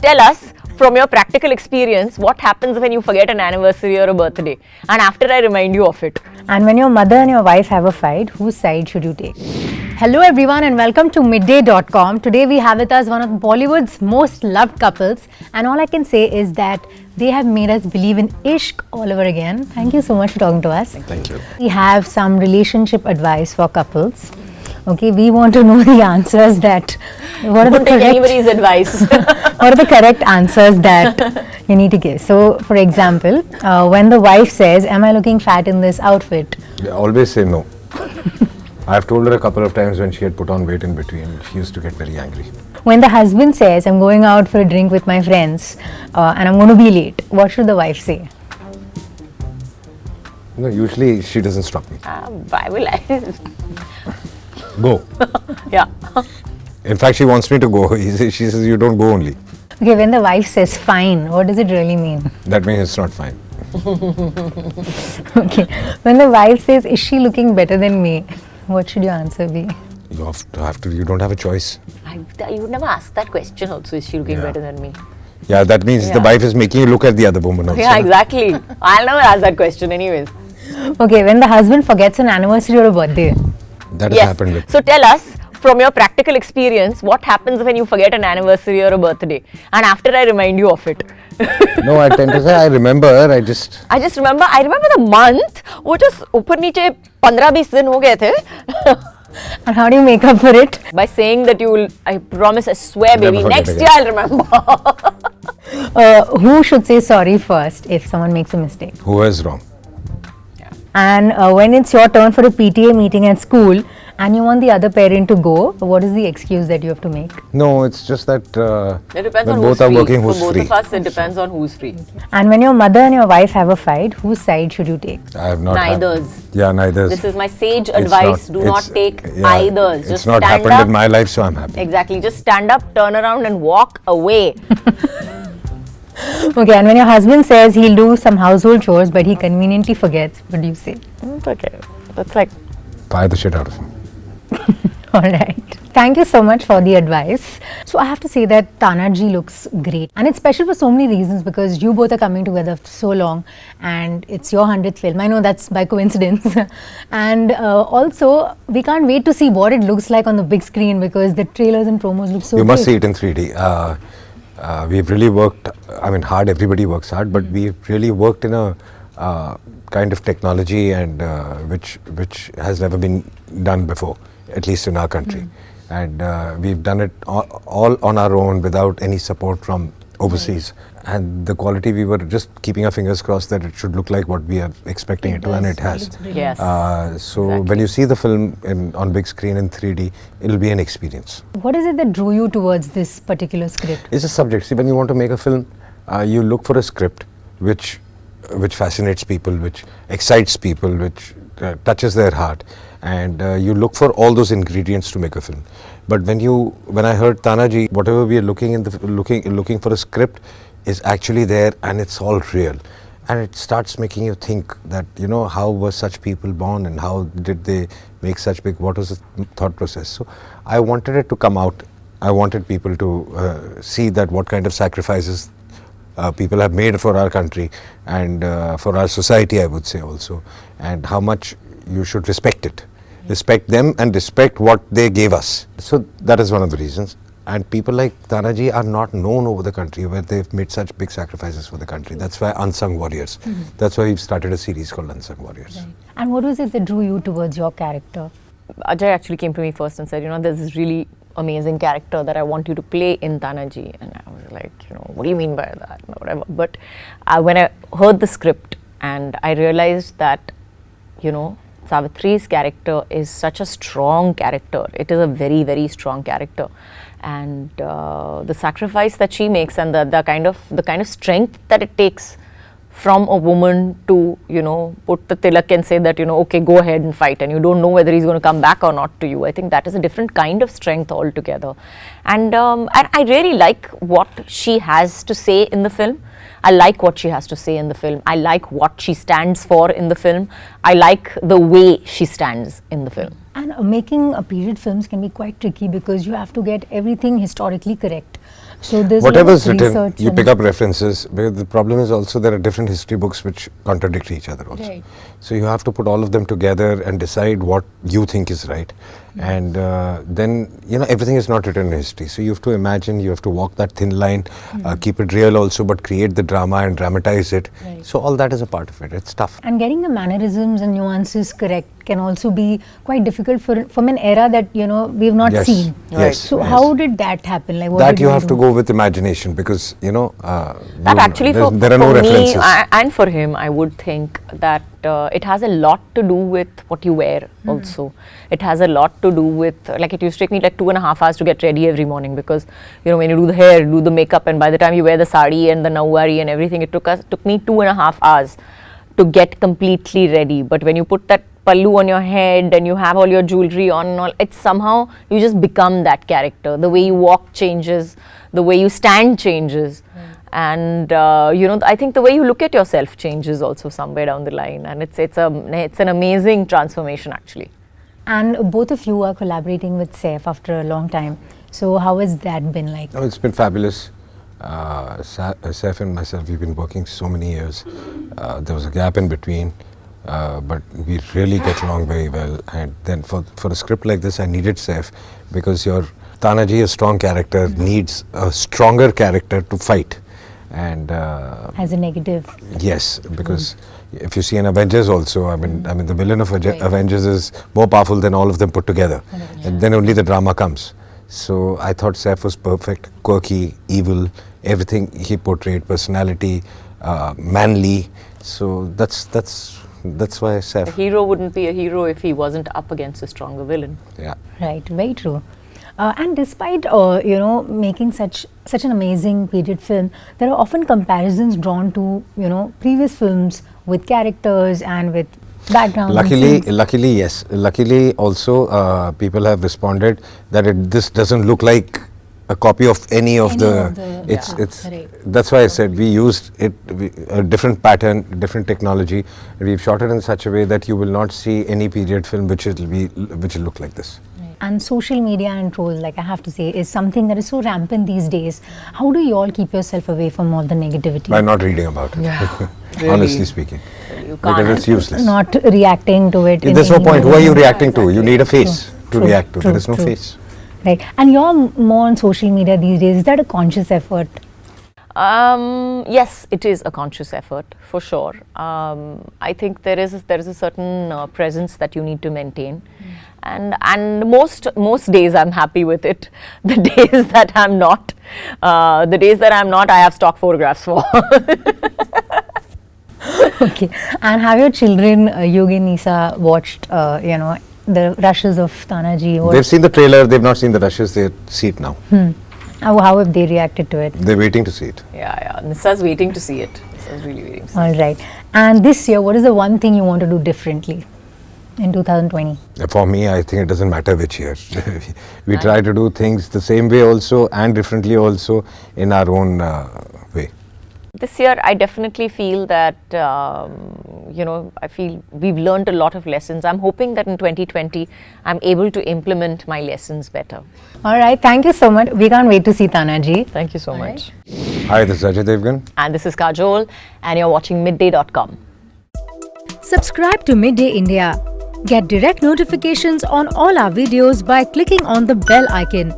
tell us from your practical experience what happens when you forget an anniversary or a birthday and after I remind you of it. And when your mother and your wife have a fight, whose side should you take? Hello everyone and welcome to midday.com. Today we have with us one of Bollywood's most loved couples, and all I can say is that they have made us believe in ishq all over again. Thank you so much for talking to us. Thank you. We have some relationship advice for couples. Okay, we want to know the answers that what are the correct anybody's advice. what are the correct answers that you need to give. So, for example, when the wife says, "Am I looking fat in this outfit?" Yeah, always say no. I've told her a couple of times when she had put on weight in between, she used to get very angry. When the husband says, "I'm going out for a drink with my friends and I'm going to be late," what should the wife say? No, usually she doesn't stop me. Why will I? Go. Yeah. In fact, she wants me to go. She says, "You don't go only." Okay, when the wife says "fine," what does it really mean? That means it's not fine. Okay, when the wife says, "Is she looking better than me?" what should your answer be? You have to. You don't have a choice. You would never ask that question also, is she looking better than me? Yeah, that means the wife is making you look at the other woman also. Yeah, exactly. I'll never ask that question anyways. Okay, when the husband forgets an anniversary or a birthday. That has happened with So tell us from your practical experience what happens when you forget an anniversary or a birthday and after I remind you of it. No, I tend to say I remember. I remember the month वो just ऊपर नीचे 15-20 दिन हो गए थे. And how do you make up for it? By saying that you will, I promise, I swear, Never baby, forget next again. year I'll remember. Who should say sorry first if someone makes a mistake? Who is wrong? And when it's your turn for a PTA meeting at school and you want the other parent to go, what is the excuse that you have to make? No, it's just that It depends when on both who's are free. working, who's For both free. of us, it depends on who's free. And when your mother and your wife have a fight, whose side should you take? I have not. Neithers. Yeah, neithers. This is my sage It's advice. Do not it's- take yeah, either. It's Just not stand happened up. in my life, so I'm happy. Exactly. Just stand up, turn around, and walk away. Okay, and when your husband says he'll do some household chores but he conveniently forgets, what do you say? It's okay. That's like. Fire the shit out of him. Alright. Thank you so much for the advice. So I have to say that Tanhaji looks great, and it's special for so many reasons because you both are coming together for so long and it's your 100th film. I know that's by coincidence. And also we can't wait to see what it looks like on the big screen because the trailers and promos look so You great. must see it in 3D. We've really worked, I mean, hard, everybody works hard, but we've really worked in a kind of technology and which has never been done before, at least in our country. And we've done it all on our own without any support from overseas. And the quality, we were just keeping our fingers crossed that it should look like what we are expecting it to, and it has. Yes. So when you see the film on big screen in 3D, it'll be an experience. What is it that drew you towards this particular script? It's a subject. See, when you want to make a film, you look for a script which fascinates people, which excites people, which touches their heart, and you look for all those ingredients to make a film. But when I heard Tanhaji, whatever we are looking for a script is actually there, and it's all real, and it starts making you think that, you know, how were such people born and how did they make such big, what was the thought process. So I wanted it to come out. I wanted people to see that what kind of sacrifices people have made for our country and for our society, I would say also, and how much you should respect it. Respect them and respect what they gave us. So that is one of the reasons. And people like Tanhaji are not known over the country where they've made such big sacrifices for the country. That's why Unsung Warriors. That's why we've started a series called Unsung Warriors. Right. And what was it that drew you towards your character? Ajay actually came to me first and said, you know, there's this really amazing character that I want you to play in Tanhaji. And I was like, you know, what do you mean by that? No, whatever. But when I heard the script and I realized that, you know, Savitri's character is such a strong character. It is a very, very strong character. And the sacrifice that she makes and the kind of strength that it takes from a woman to, you know, put the tilak and say that, you know, okay, go ahead and fight, and you don't know whether he's going to come back or not to you. I think that is a different kind of strength altogether. And I really like what she has to say in the film. I like what she has to say in the film. I like what she stands for in the film. I like the way she stands in the film. And making a period films can be quite tricky because you have to get everything historically correct. So there's a lot Whatever's of written, research you and- pick up references. But the problem is also there are different history books which contradict each other also. Right. So you have to put all of them together and decide what you think is right. And then, everything is not written in history. So you have to imagine, you have to walk that thin line, keep it real also, but create the drama and dramatize it. Right. So all that is a part of it. It's tough. And getting the mannerisms and nuances correct can also be quite difficult from an era that we've not Yes. seen. Yes. So yes. how did that happen? Like what That did you have to do? go with imagination because, That actually there are no for me references. and for him, I would think that it has a lot to do with what you wear also. It has a lot to do with, like it used to take me like 2.5 hours to get ready every morning because, when you do the hair, do the makeup, and by the time you wear the sari and the nawari and everything, it took me 2.5 hours to get completely ready. But when you put that pallu on your head and you have all your jewelry on and all, it's somehow you just become that character. The way you walk changes, the way you stand changes. And I think the way you look at yourself changes also somewhere down the line, and it's an amazing transformation actually. And both of you are collaborating with Saif after a long time. So how has that been like? Oh, it's been fabulous. Saif and myself, we've been working so many years. There was a gap in between, but we really get along very well. And then for a script like this, I needed Saif because your Tanhaji, a strong character, needs a stronger character to fight. And As a negative. yes, because if you see in Avengers also, I mean the villain of Avengers is more powerful than all of them put together. And then only the drama comes. So I thought Saif was perfect, quirky, evil, everything he portrayed, personality, manly. So that's why A Saif. hero wouldn't be a hero if he wasn't up against a stronger villain. Yeah. Right, very true. And despite making such an amazing period film, there are often comparisons drawn to previous films with characters and with background. Luckily, yes. Luckily, also people have responded that this doesn't look like a copy of any of the. It's. Right. That's why I said we used a different pattern, different technology. We've shot it in such a way that you will not see any period film which will look like this. And social media and trolls, like I have to say, is something that is so rampant these days. How do you all keep yourself away from all the negativity? By not reading about it. Yeah. Honestly speaking, You because can't. it's useless. Not reacting to it. in There's no any point. way. Who are you reacting to? You need a face to True, react to. true, There is no true. face. Right. And you're more on social media these days. Is that a conscious effort? Yes, it is a conscious effort for sure. I think there is a certain presence that you need to maintain, and most days I'm happy with it. The days that I'm not, I have stock photographs for. Okay. And have your children, Yogi and Nisa, watched the rushes of Tanhaji? Or They've seen the trailer. They've not seen the rushes. They see it now. how have they reacted to it? They're waiting to see it. Yeah. Nisa's waiting to see it. Nisa's really waiting to see it. All right. And this year, what is the one thing you want to do differently in 2020? For me, I think it doesn't matter which year. We try to do things the same way also and differently also in our own way. This year, I definitely feel that, I feel we've learned a lot of lessons. I'm hoping that in 2020, I'm able to implement my lessons better. All right. Thank you so much. We can't wait to see Tanhaji. Thank you so much. Hi, this is Ajay Devgn. And this is Kajol, and you're watching midday.com. Subscribe to Midday India. Get direct notifications on all our videos by clicking on the bell icon.